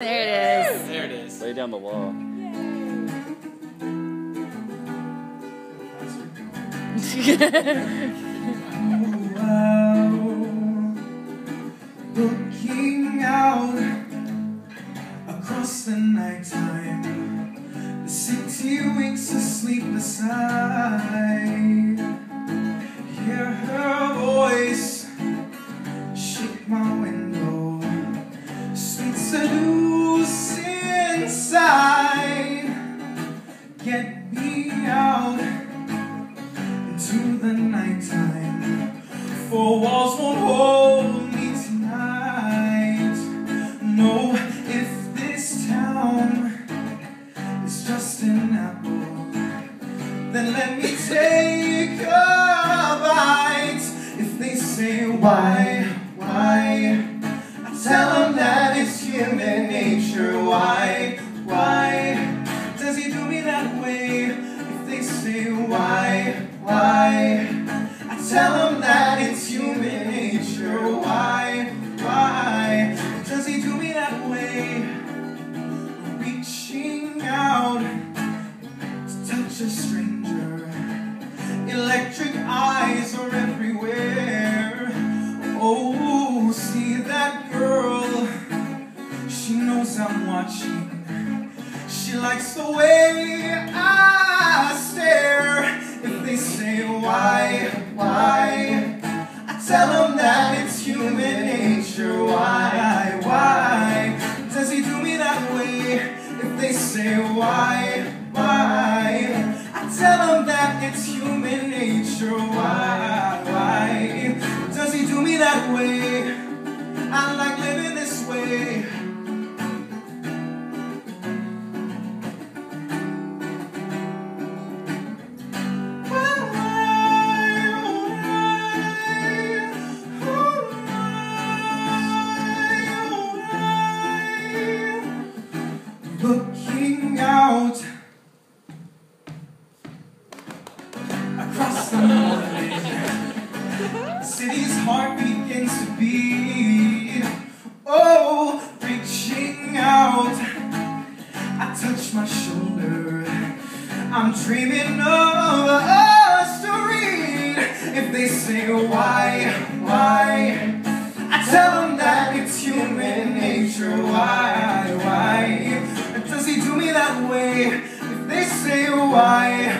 There it is. There it is. Lay down the law. Looking out across the nighttime, the city winks a sleepless eye. Hear her voice shake my window, sweet seduce inside. Get me out into the nighttime, four walls won't hold me tonight. No, if this town is just an apple, then let me take a bite. If they say why, I tell them that it's human nature. Why does he do me that way? If they say why, I tell them that it's human nature. Why does he do me that way? Reaching out to touch a stranger, electric eyes are everywhere. Oh, see that girl, she knows I'm watching. She likes the way I stare. If they say why, I tell them that it's human nature. Why does he do me that way? If they say why, I tell them that it's human nature. Why does he do me that way? I like living this way. Looking out across the morning, city's heart begins to beat. Oh, reaching out, I touch my shoulder. I'm dreaming of us to read. If they say why, I tell them that it's human nature. Why does he do me that way? If they say why,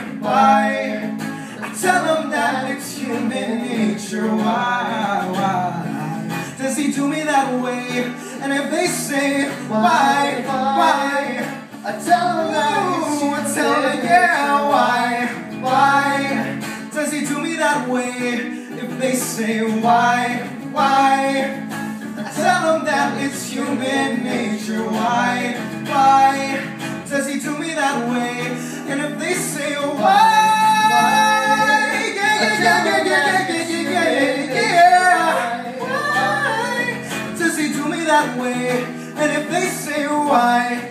I tell them that it's human nature. Why does he do me that way? And if they say why, I tell them that it's human nature. Yeah, why does he do me that way? If they say why, I tell them that it's human nature. Why does he do me that way? And if they say why, why does he do me that way? And if they say why,